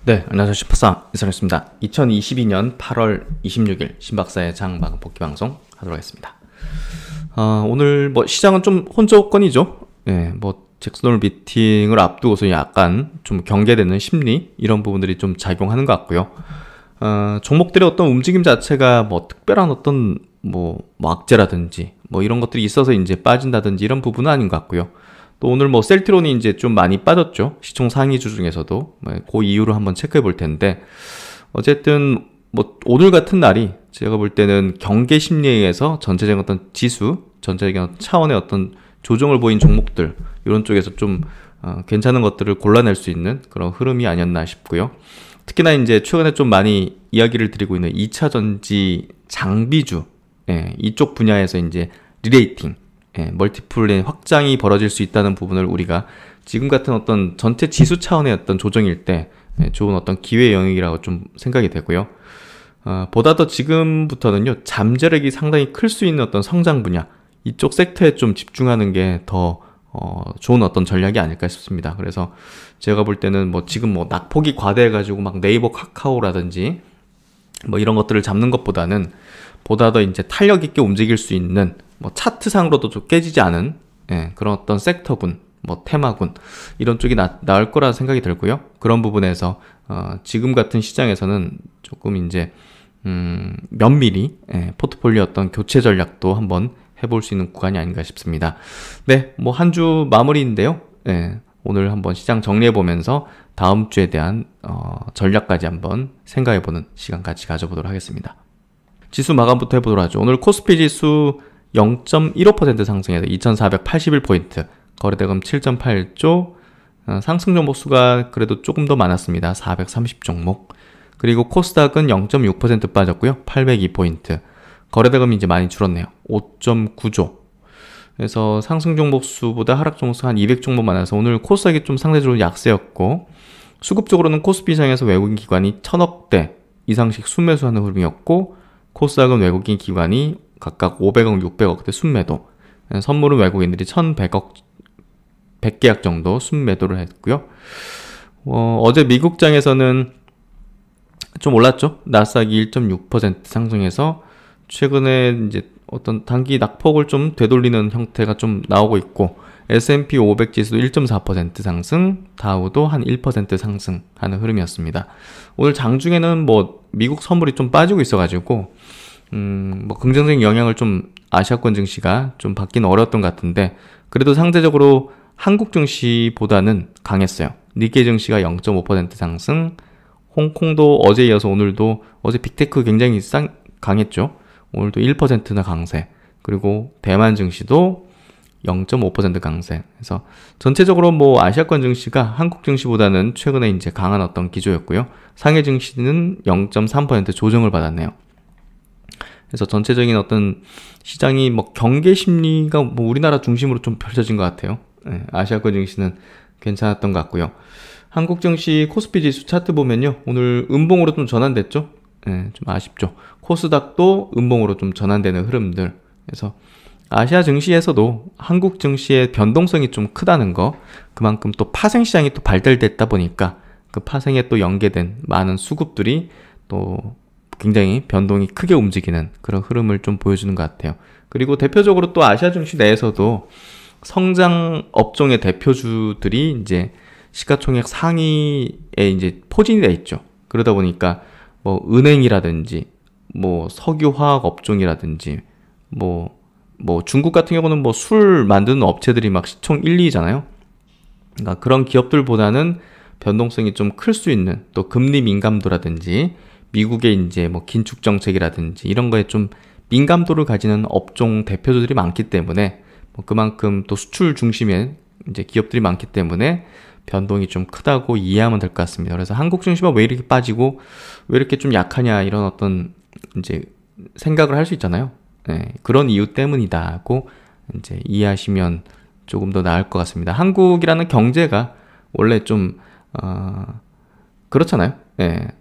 네, 안녕하세요. 슈퍼상 이선했습니다. 2022년 8월 26일 신박사의 장마감 복귀 방송 하도록 하겠습니다. 오늘 시장은 좀 혼조권이죠. 예, 잭슨홀 미팅을 앞두고서 약간 좀 경계되는 심리 이런 부분들이 좀 작용하는 것 같고요. 종목들의 어떤 움직임 자체가 특별한 어떤 악재라든지 이런 것들이 있어서 이제 빠진다든지 이런 부분은 아닌 것 같고요. 또 오늘 셀트론이 이제 좀 많이 빠졌죠. 시총 상위주 중에서도. 그 이유를 한번 체크해 볼 텐데, 어쨌든 오늘 같은 날이 제가 볼 때는 경계 심리에 의해서 전체적인 어떤 지수, 전체적인 어떤 차원의 어떤 조정을 보인 종목들, 이런 쪽에서 좀 괜찮은 것들을 골라낼 수 있는 그런 흐름이 아니었나 싶고요. 특히나 이제 최근에 좀 많이 이야기를 드리고 있는 2차 전지 장비주, 이쪽 분야에서 이제 리레이팅, 멀티플의 확장이 벌어질 수 있다는 부분을 우리가 지금 같은 어떤 전체 지수 차원의 어떤 조정일 때 좋은 어떤 기회 영역이라고 좀 생각이 되고요. 보다 더 지금부터는요, 잠재력이 상당히 클 수 있는 어떤 성장 분야, 이쪽 섹터에 좀 집중하는 게 더 좋은 어떤 전략이 아닐까 싶습니다. 그래서 제가 볼 때는 지금 낙폭이 과대해가지고 네이버 카카오라든지 이런 것들을 잡는 것보다는 보다 더 이제 탄력 있게 움직일 수 있는 차트상으로도 좀 깨지지 않은 그런 어떤 섹터군, 테마군 이런 쪽이 나을 거라 생각이 들고요. 그런 부분에서 지금 같은 시장에서는 조금 이제 면밀히 포트폴리오 어떤 교체 전략도 한번 해볼 수 있는 구간이 아닌가 싶습니다. 네, 한 주 마무리인데요. 오늘 한번 시장 정리해보면서 다음 주에 대한 전략까지 한번 생각해보는 시간 같이 가져보도록 하겠습니다. 지수 마감부터 해보도록 하죠. 오늘 코스피 지수 0.15% 상승해서 2481포인트, 거래대금 7.8조, 상승 종목 수가 그래도 조금 더 많았습니다. 430종목. 그리고 코스닥은 0.6% 빠졌고요. 802포인트. 거래대금이 이제 많이 줄었네요. 5.9조. 그래서 상승 종목 수보다 하락 종목 수 한 200종목 많아서 오늘 코스닥이 좀 상대적으로 약세였고, 수급적으로는 코스피 시장에서 외국인 기관이 1000억대 이상씩 순매수하는 흐름이었고, 코스닥은 외국인 기관이 각각 500억, 600억대 순매도, 선물은 외국인들이 1100억, 100계약 정도 순매도를 했고요. 어제 미국장에서는 좀 올랐죠. 나스닥이 1.6% 상승해서 최근에 이제 어떤 단기 낙폭을 좀 되돌리는 형태가 좀 나오고 있고, S&P 500 지수도 1.4% 상승, 다우도 한 1% 상승하는 흐름이었습니다. 오늘 장중에는 미국 선물이 좀 빠지고 있어가지고 긍정적인 영향을 좀 아시아권 증시가 좀 받기는 어려웠던 것 같은데, 그래도 상대적으로 한국 증시보다는 강했어요. 니케이 증시가 0.5% 상승, 홍콩도 어제 이어서 오늘도, 어제 빅테크 굉장히 강했죠. 오늘도 1%나 강세. 그리고 대만 증시도 0.5% 강세. 그래서 전체적으로 아시아권 증시가 한국 증시보다는 최근에 이제 강한 어떤 기조였고요. 상해 증시는 0.3% 조정을 받았네요. 그래서 전체적인 어떤 시장이 경계 심리가 우리나라 중심으로 좀 펼쳐진 것 같아요. 아시아권 증시는 괜찮았던 것 같고요. 한국 증시 코스피 지수 차트 보면요, 오늘 음봉으로 좀 전환됐죠. 좀 아쉽죠. 코스닥도 음봉으로 좀 전환되는 흐름들. 그래서 아시아 증시에서도 한국 증시의 변동성이 좀 크다는 거, 그만큼 또 파생 시장이 또 발달됐다 보니까 그 파생에 또 연계된 많은 수급들이 또 굉장히 변동이 크게 움직이는 그런 흐름을 좀 보여주는 것 같아요. 그리고 대표적으로 또 아시아 증시 내에서도 성장 업종의 대표주들이 이제 시가총액 상위에 이제 포진이 돼 있죠. 그러다 보니까 은행이라든지 석유화학 업종이라든지 중국 같은 경우는 술 만드는 업체들이 시총 1, 2잖아요. 그러니까 그런 기업들보다는 변동성이 좀 클 수 있는, 또 금리 민감도라든지 미국의 이제 긴축 정책이라든지 이런 거에 좀 민감도를 가지는 업종 대표주들이 많기 때문에 그만큼 또 수출 중심의 이제 기업들이 많기 때문에 변동이 좀 크다고 이해하면 될 것 같습니다. 그래서 한국 증시가 왜 이렇게 빠지고 왜 이렇게 좀 약하냐, 이런 어떤 이제 생각을 할 수 있잖아요. 그런 이유 때문이다고 이제 이해하시면 조금 더 나을 것 같습니다. 한국이라는 경제가 원래 좀 그렇잖아요.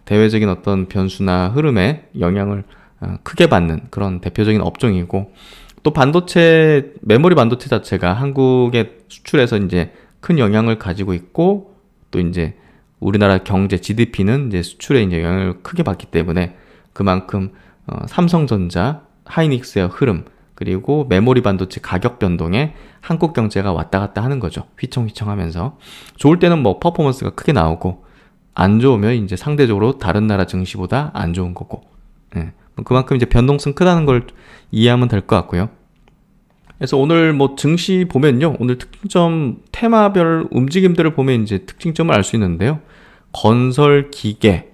대외적인 어떤 변수나 흐름에 영향을 크게 받는 그런 대표적인 업종이고, 또 반도체, 메모리 반도체 자체가 한국의 수출에서 이제 큰 영향을 가지고 있고, 또 이제 우리나라 경제 GDP는 이제 수출에 이제 영향을 크게 받기 때문에 그만큼 삼성전자, 하이닉스의 흐름, 그리고 메모리 반도체 가격 변동에 한국 경제가 왔다 갔다 하는 거죠. 휘청휘청 하면서. 좋을 때는 뭐 퍼포먼스가 크게 나오고, 안 좋으면 이제 상대적으로 다른 나라 증시보다 안 좋은 거고. 예. 그만큼 이제 변동성 크다는 걸 이해하면 될 것 같고요. 그래서 오늘 뭐 증시 보면요. 오늘 특징점 테마별 움직임들을 보면 이제 특징점을 알 수 있는데요. 건설, 기계,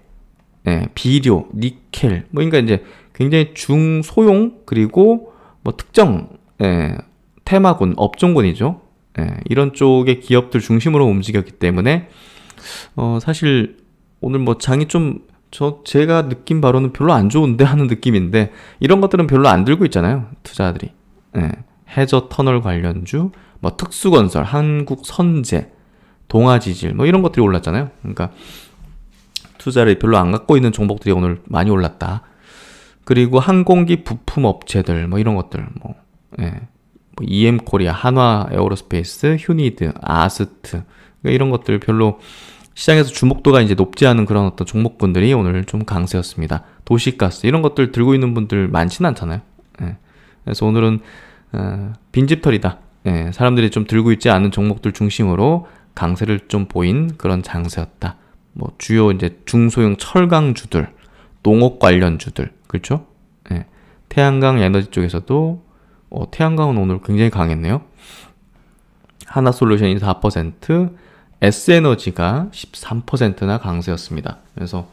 예, 비료, 니켈, 뭐 그러니까 이제 굉장히 중소형 그리고 뭐 특정 테마군, 업종군이죠. 이런 쪽의 기업들 중심으로 움직였기 때문에 사실 오늘 뭐 장이 좀 제가 느낀 바로는 별로 안 좋은데 하는 느낌인데 이런 것들은 별로 안 들고 있잖아요. 투자들이. 해저 터널 관련주, 뭐 특수건설, 한국선제, 동아지질 뭐 이런 것들이 올랐잖아요. 그러니까 투자를 별로 안 갖고 있는 종목들이 오늘 많이 올랐다. 그리고 항공기 부품 업체들 뭐 이런 것들 뭐 EM코리아, 한화 에어로스페이스, 휴니드, 아스트 이런 것들 별로 시장에서 주목도가 이제 높지 않은 그런 어떤 종목군들이 오늘 좀 강세였습니다. 도시가스 이런 것들 들고 있는 분들 많지는 않잖아요. 그래서 오늘은 빈집털이다. 사람들이 좀 들고 있지 않은 종목들 중심으로 강세를 좀 보인 그런 장세였다. 뭐 주요 이제 중소형 철강주들, 농업 관련주들, 그렇죠? 태양광 에너지 쪽에서도 태양광은 오늘 굉장히 강했네요. 하나솔루션이 4%, S에너지가 13%나 강세였습니다. 그래서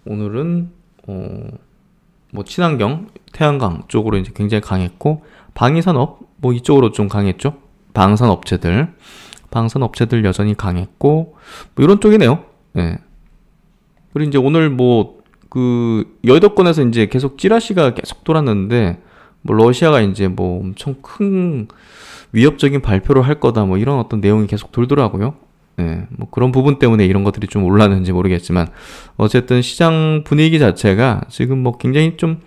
오늘은 뭐 친환경, 태양광 쪽으로 이제 굉장히 강했고 방위산업 뭐 이쪽으로 좀 강했죠. 방산업체들 여전히 강했고 뭐 이런 쪽이네요. 그리고 이제 오늘 뭐 그 여의도권에서 이제 계속 찌라시가 계속 돌았는데 뭐 러시아가 이제 뭐 엄청 큰 위협적인 발표를 할 거다 뭐 이런 어떤 내용이 계속 돌더라고요. 뭐 그런 부분 때문에 이런 것들이 좀 올랐는지 모르겠지만 어쨌든 시장 분위기 자체가 지금 뭐 굉장히 좀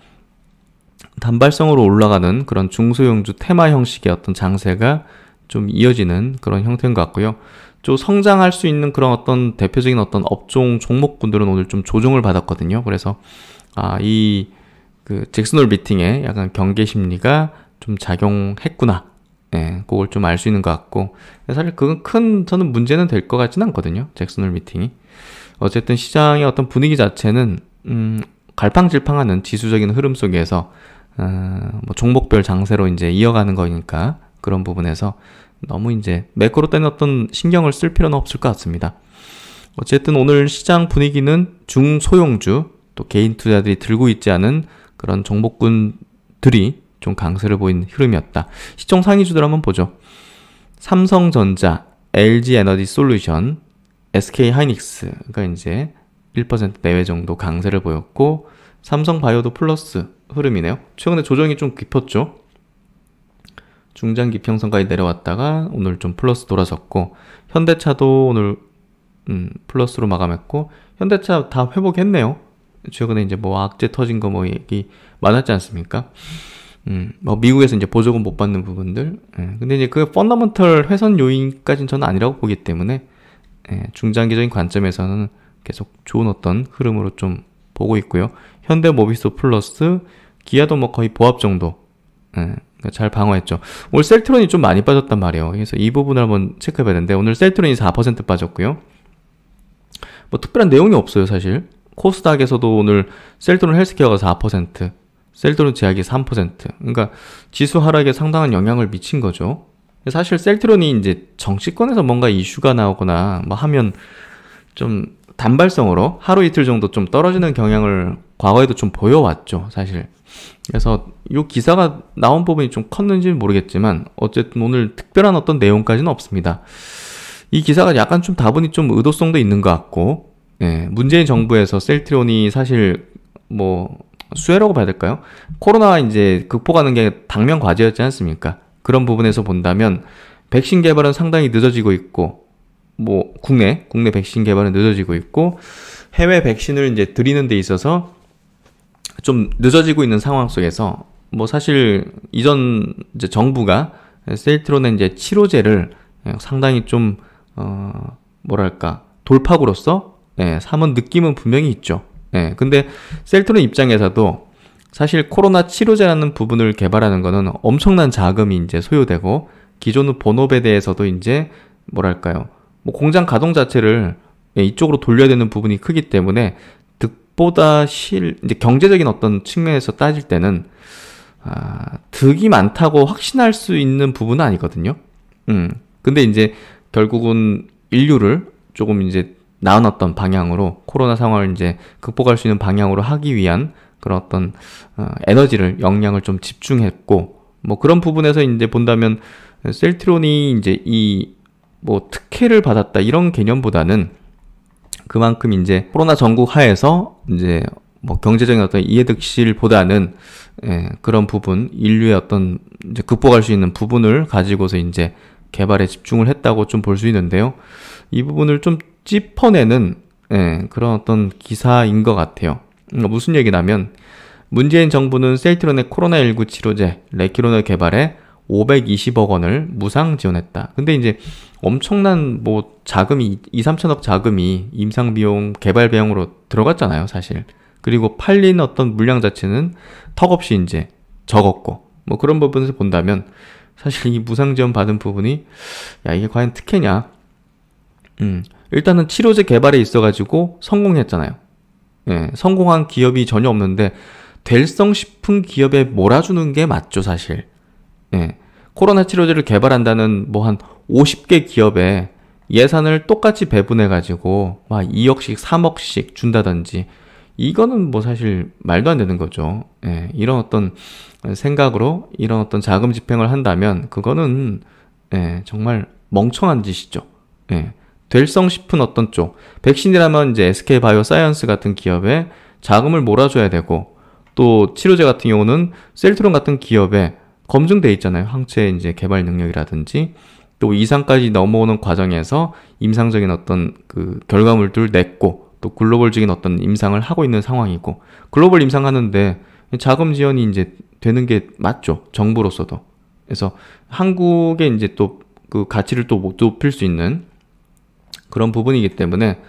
단발성으로 올라가는 그런 중소형주 테마 형식의 어떤 장세가 좀 이어지는 그런 형태인 것 같고요. 좀 성장할 수 있는 그런 어떤 대표적인 어떤 업종 종목군들은 오늘 좀 조정을 받았거든요. 그래서 이 그 잭슨홀 미팅에 약간 경계 심리가 좀 작용했구나. 그걸 좀 알 수 있는 것 같고 사실 그건 큰 저는 문제는 될 것 같지는 않거든요. 잭슨홀 미팅이. 어쨌든 시장의 어떤 분위기 자체는 갈팡질팡하는 지수적인 흐름 속에서 뭐 종목별 장세로 이제 이어가는 거니까 그런 부분에서 너무 이제 매크로 때는 어떤 신경을 쓸 필요는 없을 것 같습니다. 어쨌든 오늘 시장 분위기는 중소형주 또 개인 투자들이 들고 있지 않은 그런 종목군들이 좀 강세를 보인 흐름이었다. 시총 상위주들 한번 보죠. 삼성전자, LG에너지솔루션, SK하이닉스가 이제 1% 내외 정도 강세를 보였고 삼성바이오도 플러스 흐름이네요. 최근에 조정이 좀 깊었죠. 중장 기평선까지 내려왔다가 오늘 좀 플러스 돌아섰고 현대차도 오늘 플러스로 마감했고 현대차 다 회복했네요. 최근에 이제 뭐 악재 터진 거 뭐 얘기 많았지 않습니까? 뭐 미국에서 이제 보조금 못 받는 부분들. 근데 이제 그 펀더먼털 훼손 요인까지는 저는 아니라고 보기 때문에 중장기적인 관점에서는 계속 좋은 어떤 흐름으로 좀 보고 있고요. 현대모비스 플러스, 기아도 뭐 거의 보합 정도. 잘 방어했죠. 오늘 셀트론이 좀 많이 빠졌단 말이에요. 그래서 이 부분을 한번 체크해봐야 되는데 오늘 셀트론이 4% 빠졌고요. 뭐 특별한 내용이 없어요, 사실. 코스닥에서도 오늘 셀트론 헬스케어가 4%, 셀트론 제약이 3%. 그러니까 지수 하락에 상당한 영향을 미친 거죠. 사실 셀트론이 이제 정치권에서 뭔가 이슈가 나오거나 뭐 하면 좀 단발성으로 하루 이틀 정도 좀 떨어지는 경향을 과거에도 좀 보여왔죠, 사실. 그래서 이 기사가 나온 부분이 좀 컸는지는 모르겠지만 어쨌든 오늘 특별한 어떤 내용까지는 없습니다. 이 기사가 약간 좀 다분히 좀 의도성도 있는 것 같고 문재인 정부에서 셀트론이 사실 뭐 수혜라고 봐야 될까요? 코로나 이제 극복하는 게 당면 과제였지 않습니까? 그런 부분에서 본다면 백신 개발은 상당히 늦어지고 있고 뭐 국내 백신 개발은 늦어지고 있고 해외 백신을 이제 드리는 데 있어서 좀 늦어지고 있는 상황 속에서 뭐 사실 이전 이제 정부가 셀트론의 이제 치료제를 상당히 좀 뭐랄까 돌파구로서 예, 3은 느낌은 분명히 있죠. 예, 근데 셀트론 입장에서도 사실 코로나 치료제라는 부분을 개발하는 거는 엄청난 자금이 이제 소요되고, 기존의 본업에 대해서도 이제 뭐랄까요, 뭐 공장 가동 자체를 예, 이쪽으로 돌려야 되는 부분이 크기 때문에 득보다 이제 경제적인 어떤 측면에서 따질 때는 득이 많다고 확신할 수 있는 부분은 아니거든요. 근데 이제 결국은 인류를 조금 이제 나은 어떤 방향으로, 코로나 상황을 이제 극복할 수 있는 방향으로 하기 위한 그런 어떤 에너지를, 역량을 좀 집중했고, 뭐 그런 부분에서 이제 본다면 셀트론이 이제 이 뭐 특혜를 받았다 이런 개념보다는 그만큼 이제 코로나 전국 하에서 이제 뭐 경제적인 어떤 이해득실보다는 예, 그런 부분, 인류의 어떤 이제 극복할 수 있는 부분을 가지고서 이제 개발에 집중을 했다고 좀 볼 수 있는데요. 이 부분을 좀 짚어내는 예, 그런 어떤 기사인 것 같아요. 무슨 얘기냐면, 문재인 정부는 셀트론의 코로나19 치료제 레키론을 개발해 520억 원을 무상 지원했다. 근데 이제 엄청난 뭐 자금이 2, 3천억 자금이 임상비용, 개발비용으로 들어갔잖아요, 사실. 그리고 팔린 어떤 물량 자체는 턱없이 이제 적었고, 뭐 그런 부분에서 본다면 사실 이 무상 지원 받은 부분이, 야, 이게 과연 특혜냐? 일단은 치료제 개발에 있어가지고 성공했잖아요. 예, 성공한 기업이 전혀 없는데 될성 싶은 기업에 몰아주는 게 맞죠, 사실. 예, 코로나 치료제를 개발한다는 뭐 한 50개 기업에 예산을 똑같이 배분해가지고 막 2억씩, 3억씩 준다든지, 이거는 뭐 사실 말도 안 되는 거죠. 예, 이런 어떤 생각으로 이런 어떤 자금 집행을 한다면 그거는 예, 정말 멍청한 짓이죠. 예, 될성 싶은 어떤 쪽, 백신이라면 이제 SK바이오사이언스 같은 기업에 자금을 몰아줘야 되고, 또 치료제 같은 경우는 셀트론 같은 기업에 검증돼 있잖아요. 항체 이제 개발 능력이라든지, 또 이상까지 넘어오는 과정에서 임상적인 어떤 그 결과물들을 냈고, 또 글로벌적인 어떤 임상을 하고 있는 상황이고, 글로벌 임상하는데 자금 지원이 이제 되는 게 맞죠, 정부로서도. 그래서 한국의 이제 또 그 가치를 또 높일 수 있는 그런 부분이기 때문에,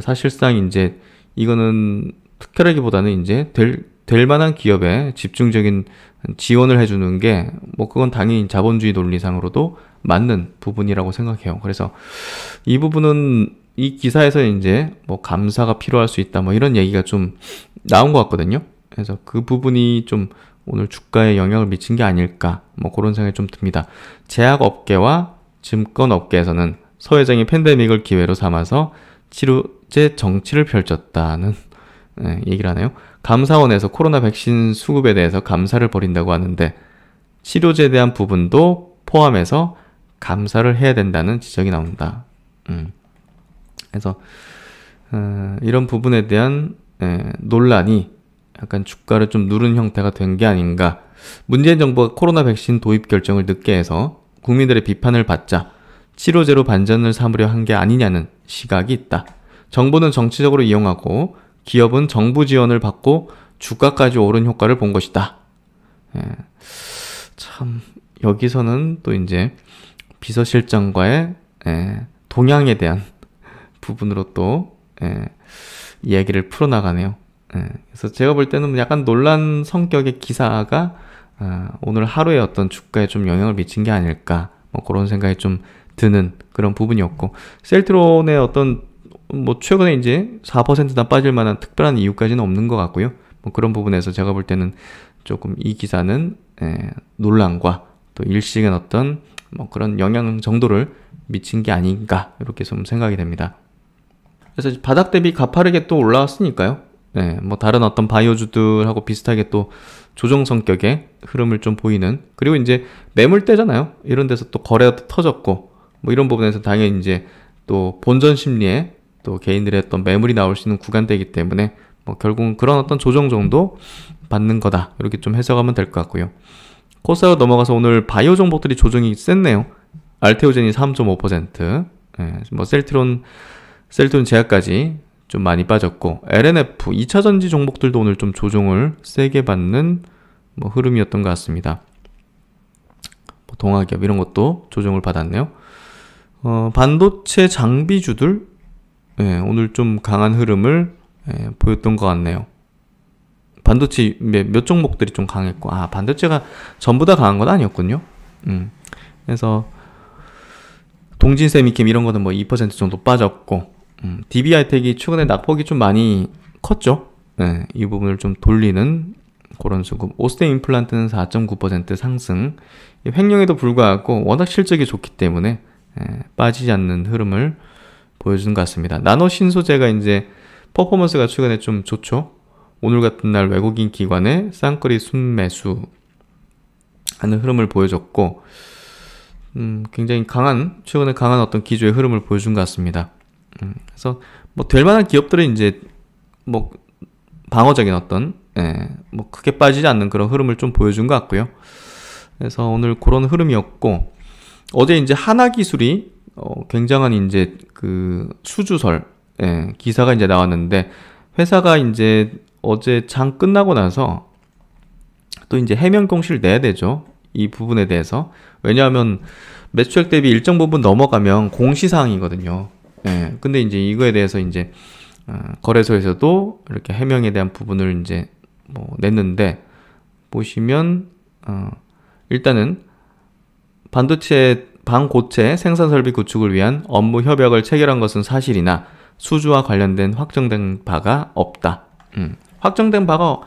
사실상 이제 이거는 특혜라기보다는 이제 될 만한 기업에 집중적인 지원을 해주는 게, 뭐 그건 당연히 자본주의 논리상으로도 맞는 부분이라고 생각해요. 그래서 이 부분은 이 기사에서 이제 뭐 감사가 필요할 수 있다, 뭐 이런 얘기가 좀 나온 것 같거든요. 그래서 그 부분이 좀 오늘 주가에 영향을 미친 게 아닐까, 뭐 그런 생각이 좀 듭니다. 제약업계와 증권업계에서는 서 회장이 팬데믹을 기회로 삼아서 치료제 정치를 펼쳤다는 얘기를 하네요. 감사원에서 코로나 백신 수급에 대해서 감사를 벌인다고 하는데, 치료제에 대한 부분도 포함해서 감사를 해야 된다는 지적이 나온다. 그래서 이런 부분에 대한 논란이 약간 주가를 좀 누른 형태가 된 게 아닌가. 문재인 정부가 코로나 백신 도입 결정을 늦게 해서 국민들의 비판을 받자 치료제로 반전을 삼으려 한 게 아니냐는 시각이 있다. 정부는 정치적으로 이용하고 기업은 정부 지원을 받고 주가까지 오른 효과를 본 것이다. 참 여기서는 또 이제 비서실장과의 동향에 대한 부분으로 또 이야기를 풀어나가네요. 그래서 제가 볼 때는 약간 논란 성격의 기사가 오늘 하루의 어떤 주가에 좀 영향을 미친 게 아닐까, 뭐 그런 생각이 좀 드는 그런 부분이었고, 셀트론의 어떤 뭐 최근에 이제 4%나 빠질 만한 특별한 이유까지는 없는 것 같고요. 뭐 그런 부분에서 제가 볼 때는 조금 이 기사는 논란과 또 일시적인 어떤 뭐 그런 영향 정도를 미친 게 아닌가, 이렇게 좀 생각이 됩니다. 그래서 바닥 대비 가파르게 또 올라왔으니까요. 뭐 다른 어떤 바이오주들하고 비슷하게 또 조정 성격의 흐름을 좀 보이는, 그리고 이제 매물대잖아요. 이런 데서 또 거래가 터졌고, 뭐 이런 부분에서 당연히 이제 또 본전 심리에 또 개인들의 어떤 매물이 나올 수 있는 구간대이기 때문에, 뭐 결국은 그런 어떤 조정 정도 받는 거다, 이렇게 좀 해석하면 될 것 같고요. 코스닥으로 넘어가서 오늘 바이오 종목들이 조정이 셌네요. 알테오젠이 3.5%, 뭐 셀트론 제약까지 좀 많이 빠졌고, LNF 2차전지 종목들도 오늘 좀 조정을 세게 받는 뭐 흐름이었던 것 같습니다. 뭐 동아기업 이런 것도 조정을 받았네요. 반도체 장비주들 예, 오늘 좀 강한 흐름을 보였던 것 같네요. 반도체 몇 종목들이 좀 강했고, 반도체가 전부 다 강한 건 아니었군요. 그래서 동진 세미캠 이런 거는 뭐 2% 정도 빠졌고, DB하이텍이 최근에 낙폭이 좀 많이 컸죠. 네, 이 부분을 좀 돌리는 그런 수급. 오스템 임플란트는 4.9% 상승. 횡령에도 불구하고 워낙 실적이 좋기 때문에 빠지지 않는 흐름을 보여주는 것 같습니다. 나노 신소재가 이제 퍼포먼스가 최근에 좀 좋죠. 오늘 같은 날 외국인 기관의 쌍거리 순매수 하는 흐름을 보여줬고, 굉장히 최근에 강한 어떤 기조의 흐름을 보여준 것 같습니다. 그래서 뭐 될 만한 기업들은 이제 뭐 방어적인 어떤 뭐 크게 빠지지 않는 그런 흐름을 좀 보여준 것 같고요. 그래서 오늘 그런 흐름이었고, 어제 이제 하나기술이 굉장한 이제 그 수주설 기사가 이제 나왔는데, 회사가 이제 어제 장 끝나고 나서 또 이제 해명 공시를 내야 되죠. 이 부분에 대해서. 왜냐하면 매출액 대비 일정 부분 넘어가면 공시사항이거든요. 근데 이제 이거에 대해서 이제 거래소에서도 이렇게 해명에 대한 부분을 이제 뭐 냈는데, 보시면 일단은 반고체 생산 설비 구축을 위한 업무 협약을 체결한 것은 사실이나 수주와 관련된 확정된 바가 없다. 확정된 바가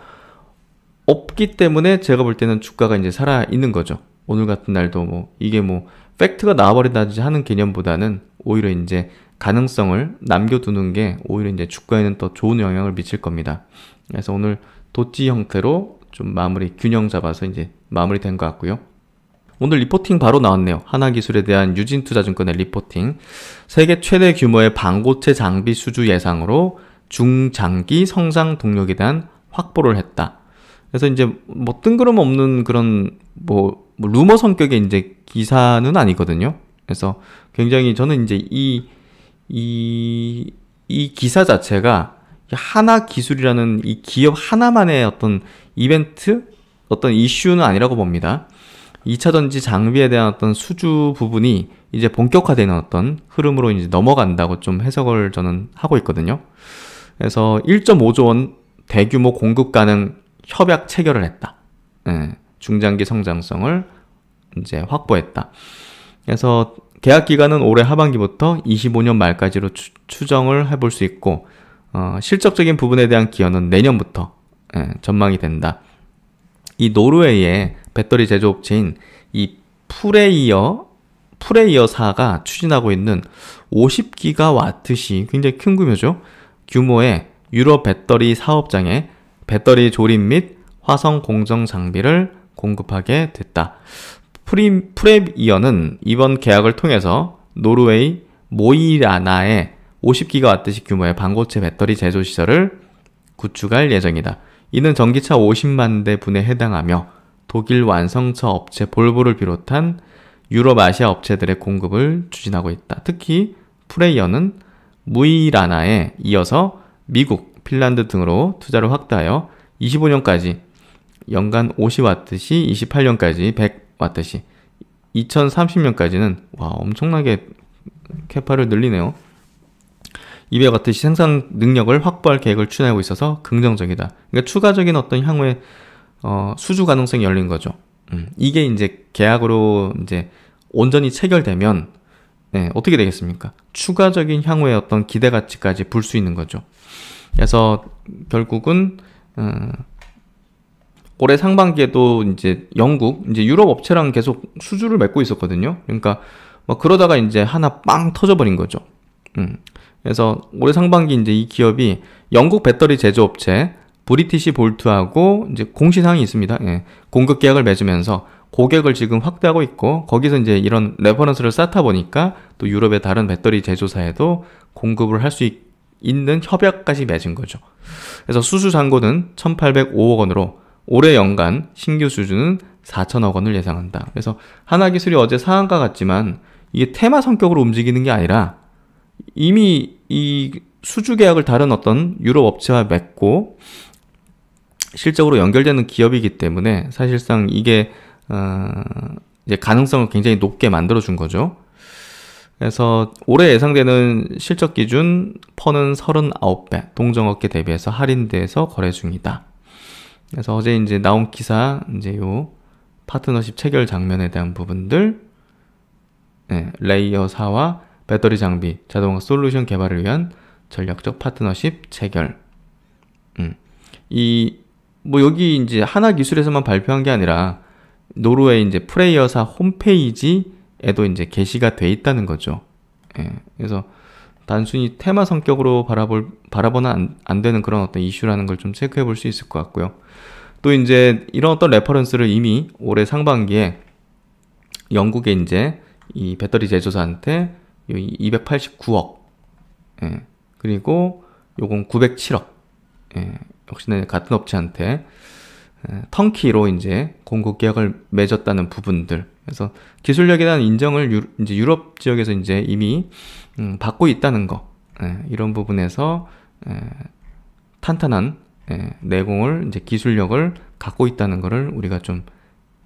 없기 때문에 제가 볼 때는 주가가 이제 살아 있는 거죠. 오늘 같은 날도 뭐 이게 뭐 팩트가 나와버린다든지 하는 개념보다는 오히려 이제 가능성을 남겨두는 게 오히려 이제 주가에는 더 좋은 영향을 미칠 겁니다. 그래서 오늘 도치 형태로 좀 균형 잡아서 이제 마무리된 것 같고요. 오늘 리포팅 바로 나왔네요. 하나기술에 대한 유진투자증권의 리포팅. 세계 최대 규모의 반고체 장비 수주 예상으로 중장기 성장 동력에 대한 확보를 했다. 그래서 이제 뭐 뜬구름 없는 그런 뭐 루머 성격의 이제 기사는 아니거든요. 그래서 굉장히 저는 이제 이 기사 자체가 하나 기술이라는 이 기업 하나만의 어떤 이벤트, 어떤 이슈는 아니라고 봅니다. 2차전지 장비에 대한 어떤 수주 부분이 이제 본격화되는 어떤 흐름으로 이제 넘어간다고 좀 해석을 저는 하고 있거든요. 그래서 1.5조 원 대규모 공급 가능 협약 체결을 했다. 중장기 성장성을 이제 확보했다. 그래서 계약 기간은 올해 하반기부터 25년 말까지로 추정을 해볼 수 있고, 실적적인 부분에 대한 기여는 내년부터 전망이 된다. 이 노르웨이의 배터리 제조업체인 이 프레이어사가 추진하고 있는 50기가와트시 굉장히 큰 규모의 유럽 배터리 사업장에 배터리 조립 및 화성 공정 장비를 공급하게 됐다. 프레이어는 이번 계약을 통해서 노르웨이 모이라나에 50기가와트시 규모의 반고체 배터리 제조 시설을 구축할 예정이다. 이는 전기차 50만 대 분에 해당하며 독일 완성차 업체 볼보를 비롯한 유럽, 아시아 업체들의 공급을 추진하고 있다. 특히 프레이어는 무이라나에 이어서 미국, 핀란드 등으로 투자를 확대하여 25년까지 연간 50와트시, 28년까지 100와트시, 2030년까지는 엄청나게 캐파를 늘리네요. 200와트시 생산 능력을 확보할 계획을 추진하고 있어서 긍정적이다. 그러니까 추가적인 어떤 향후에 수주 가능성이 열린 거죠. 이게 이제 계약으로 이제 온전히 체결되면 어떻게 되겠습니까? 추가적인 향후의 어떤 기대 가치까지 볼 수 있는 거죠. 그래서 결국은 올해 상반기에도 이제 영국, 이제 유럽 업체랑 계속 수주를 맺고 있었거든요. 그러니까 뭐 그러다가 이제 하나 빵 터져버린 거죠. 그래서 올해 상반기 이제 이 기업이 영국 배터리 제조업체 브리티시 볼트하고 이제 공시사항이 있습니다. 공급 계약을 맺으면서 고객을 지금 확대하고 있고, 거기서 이제 이런 레퍼런스를 쌓다 보니까 또 유럽의 다른 배터리 제조사에도 공급을 할 수 있는 협약까지 맺은 거죠. 그래서 수주 잔고는 1,805억 원으로 올해 연간 신규 수주는 4천억 원을 예상한다. 그래서 하나기술이 어제 상한가 같지만 이게 테마 성격으로 움직이는 게 아니라 이미 이 수주 계약을 다른 어떤 유럽 업체와 맺고 실적으로 연결되는 기업이기 때문에 사실상 이게 이제 가능성을 굉장히 높게 만들어준 거죠. 그래서 올해 예상되는 실적 기준 퍼는 39배, 동종업계 대비해서 할인돼서 거래 중이다. 그래서 어제 이제 나온 기사, 이제 요 파트너십 체결 장면에 대한 부분들, 레이어사와 배터리 장비, 자동화 솔루션 개발을 위한 전략적 파트너십 체결. 여기 이제 하나기술에서만 발표한 게 아니라, 노르웨이 이제 프레이어사 홈페이지에도 이제 게시가 돼 있다는 거죠. 그래서 단순히 테마 성격으로 바라보는 안 되는 그런 어떤 이슈라는 걸 좀 체크해 볼 수 있을 것 같고요. 또 이제 이런 어떤 레퍼런스를 이미 올해 상반기에 영국의 이제 이 배터리 제조사한테 289억, 그리고 요건 907억, 역시나 같은 업체한테 턴키로 이제 공급 계약을 맺었다는 부분들. 그래서 기술력에 대한 인정을 이제 유럽 지역에서 이제 이미 받고 있다는 거. 이런 부분에서 탄탄한 내공을, 이제 기술력을 갖고 있다는 거를 우리가 좀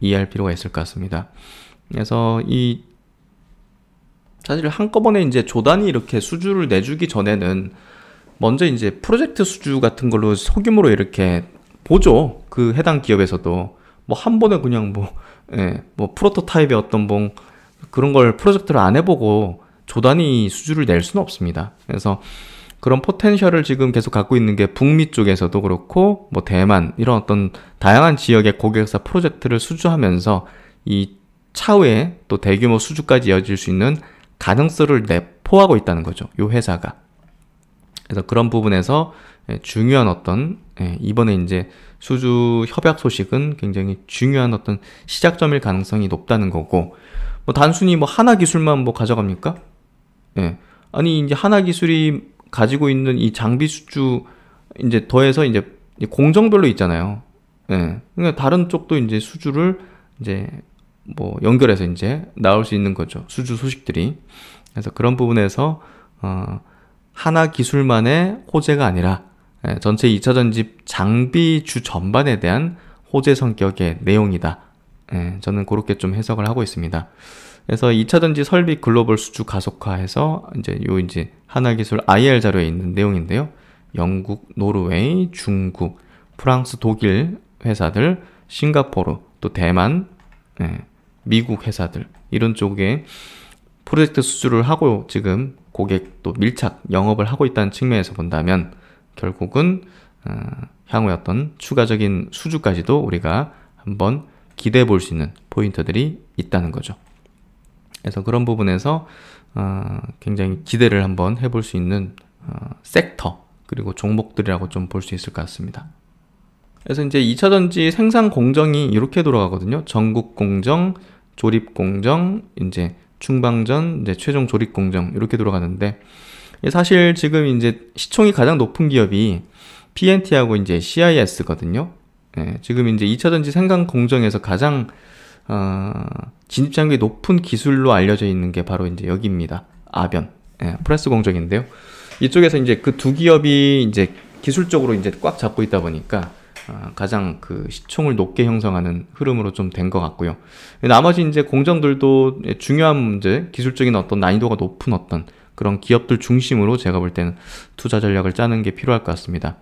이해할 필요가 있을 것 같습니다. 그래서 사실 한꺼번에 이제 조단위 이렇게 수주를 내주기 전에는 먼저 이제 프로젝트 수주 같은 걸로 소규모로 이렇게 보죠. 그 해당 기업에서도 뭐 한 번에 그냥 뭐 프로토타입의 어떤 그런 걸 프로젝트를 안 해보고 조단위 수주를 낼 수는 없습니다. 그래서 그런 포텐셜을 지금 계속 갖고 있는 게 북미 쪽에서도 그렇고, 뭐 대만, 이런 어떤 다양한 지역의 고객사 프로젝트를 수주하면서 이 차후에 또 대규모 수주까지 이어질 수 있는 가능성을 내포하고 있다는 거죠. 이 회사가. 그래서 그런 부분에서 중요한 어떤, 이번에 이제 수주 협약 소식은 굉장히 중요한 어떤 시작점일 가능성이 높다는 거고, 뭐 단순히 뭐 하나 기술만 뭐 가져갑니까? 아니, 이제 하나 기술이 가지고 있는 이 장비 수주 이제 더해서 이제 공정별로 있잖아요. 그러니까 다른 쪽도 이제 수주를 이제 뭐 연결해서 이제 나올 수 있는 거죠. 수주 소식들이. 그래서 그런 부분에서 하나 기술만의 호재가 아니라 전체 2차 전지 장비 주 전반에 대한 호재 성격의 내용이다. 저는 그렇게 좀 해석을 하고 있습니다. 그래서 2차 전지 설비 글로벌 수주 가속화해서 이제 하나기술 IR 자료에 있는 내용인데요. 영국, 노르웨이, 중국, 프랑스, 독일 회사들, 싱가포르, 또 대만, 미국 회사들, 이런 쪽에 프로젝트 수주를 하고 지금 고객 또 밀착 영업을 하고 있다는 측면에서 본다면 결국은 향후에 어떤 추가적인 수주까지도 우리가 한번 기대해 볼 수 있는 포인트들이 있다는 거죠. 그래서 그런 부분에서 굉장히 기대를 한번 해볼 수 있는 섹터, 그리고 종목들이라고 좀 볼 수 있을 것 같습니다. 그래서 이제 2차 전지 생산 공정이 이렇게 돌아가거든요. 전국 공정, 조립 공정, 이제 충방전, 이제 최종 조립 공정, 이렇게 돌아가는데, 사실 지금 이제 시총이 가장 높은 기업이 PNT하고 이제 CIS거든요. 지금 이제 2차 전지 생산 공정에서 가장 진입 장벽이 높은 기술로 알려져 있는 게 바로 이제 여기입니다. 아변, 프레스 공정인데요. 이쪽에서 이제 그 두 기업이 이제 기술적으로 이제 꽉 잡고 있다 보니까 가장 그 시총을 높게 형성하는 흐름으로 좀 된 것 같고요. 나머지 이제 공정들도 중요한 문제, 기술적인 어떤 난이도가 높은 어떤 그런 기업들 중심으로 제가 볼 때는 투자 전략을 짜는 게 필요할 것 같습니다.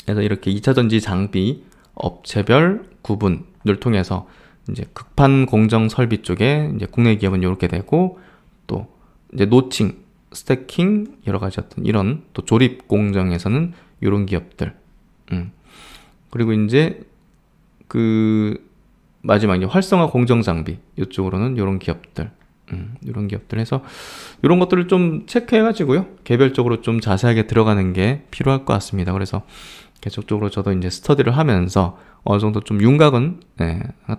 그래서 이렇게 2차 전지 장비 업체별 구분을 통해서 이제 극판 공정 설비 쪽에 이제 국내 기업은 이렇게 되고, 또 이제 노칭, 스태킹, 여러 가지 어떤 이런 또 조립 공정에서는 이런 기업들, 그리고 이제 그 마지막 이제 활성화 공정 장비 이쪽으로는 이런 기업들, 이런 기업들 해서 이런 것들을 좀 체크해가지고요, 개별적으로 좀 자세하게 들어가는 게 필요할 것 같습니다. 그래서 계속적으로 저도 이제 스터디를 하면서 어느 정도 좀 윤곽은,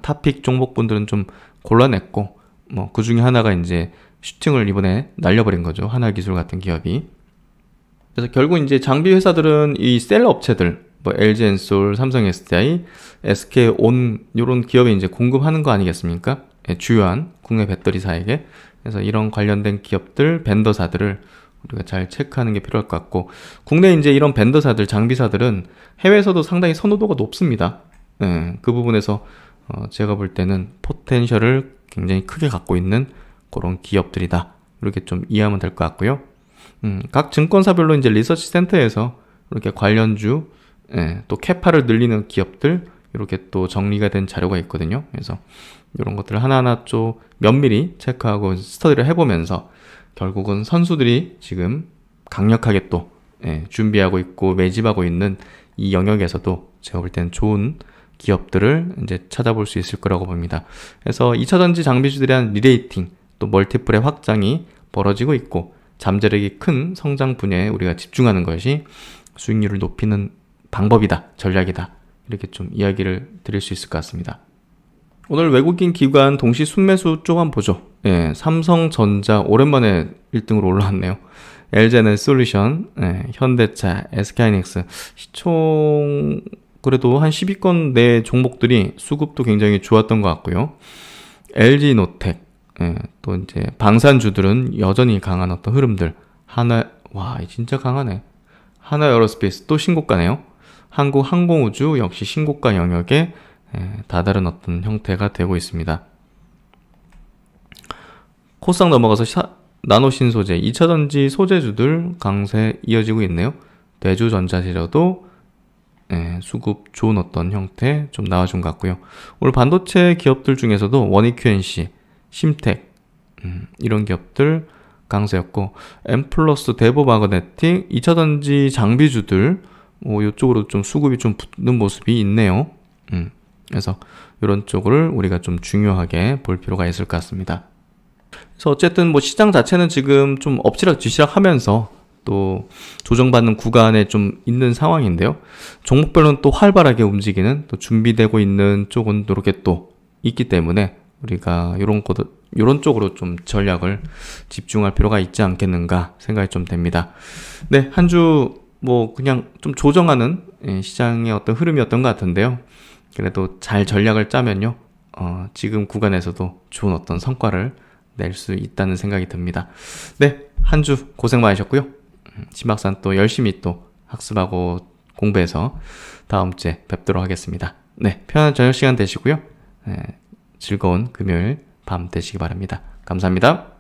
탑픽 종목분들은 좀 골라냈고, 뭐 그 중에 하나가 이제 슈팅을 이번에 날려버린 거죠. 하나기술 같은 기업이. 그래서 결국 이제 장비 회사들은 이 셀 업체들, 뭐 LG엔솔, 삼성 SDI, SK온 이런 기업에 이제 공급하는 거 아니겠습니까? 주요한 국내 배터리사에게. 그래서 이런 관련된 기업들, 벤더사들을 우리가 잘 체크하는 게 필요할 것 같고, 국내 이제 이런 벤더사들, 장비사들은 해외에서도 상당히 선호도가 높습니다. 그 부분에서 제가 볼 때는 포텐셜을 굉장히 크게 갖고 있는 그런 기업들이다. 이렇게 좀 이해하면 될 것 같고요. 각 증권사별로 이제 리서치 센터에서 이렇게 관련주, 또 캐파를 늘리는 기업들 이렇게 또 정리가 된 자료가 있거든요. 그래서 이런 것들을 하나하나 좀 면밀히 체크하고 스터디를 해보면서 결국은 선수들이 지금 강력하게 또 준비하고 있고 매집하고 있는 이 영역에서도 제가 볼 때는 좋은 기업들을 이제 찾아볼 수 있을 거라고 봅니다. 그래서 2차전지 장비주들에 대한 리레이팅, 또 멀티플의 확장이 벌어지고 있고 잠재력이 큰 성장 분야에 우리가 집중하는 것이 수익률을 높이는 방법이다, 전략이다. 이렇게 좀 이야기를 드릴 수 있을 것 같습니다. 오늘 외국인 기관 동시 순매수 쪽 한번 보죠. 삼성전자 오랜만에 1등으로 올라왔네요. LG에너지솔루션, 현대차, SK하이닉스 시총 그래도 한 10위권 내 종목들이 수급도 굉장히 좋았던 것 같고요. LG노텍, 또 이제 방산주들은 여전히 강한 어떤 흐름들. 와, 진짜 강하네. 하나에어로스페이스 또 신고가네요. 한국항공우주 역시 신고가 영역에 다다른 어떤 형태가 되고 있습니다. 코스닥 넘어가서 나노신소재, 2차전지 소재주들 강세 이어지고 있네요. 대주전자재료도 수급 좋은 어떤 형태 좀 나와준 것 같고요. 오늘 반도체 기업들 중에서도 원익QNC, 심텍 이런 기업들 강세였고, 엠플러스, 대보마그네틱, 2차전지 장비주들 이쪽으로 좀 수급이 좀 붙는 모습이 있네요. 그래서 이런 쪽을 우리가 좀 중요하게 볼 필요가 있을 것 같습니다. 그래서 어쨌든 뭐 시장 자체는 지금 좀 엎치락뒤치락 하면서 또 조정받는 구간에 좀 있는 상황인데요. 종목별로는 또 활발하게 움직이는 또 준비되고 있는 쪽은 이렇게 또 있기 때문에 우리가 이런 쪽으로 좀 전략을 집중할 필요가 있지 않겠는가 생각이 좀 됩니다. 네, 한 주 뭐 그냥 좀 조정하는 시장의 어떤 흐름이었던 것 같은데요. 그래도 잘 전략을 짜면요, 지금 구간에서도 좋은 어떤 성과를 낼 수 있다는 생각이 듭니다. 네, 한 주 고생 많으셨고요. 신박사는 또 열심히 또 학습하고 공부해서 다음 주에 뵙도록 하겠습니다. 네, 편안한 저녁 시간 되시고요. 즐거운 금요일 밤 되시기 바랍니다. 감사합니다.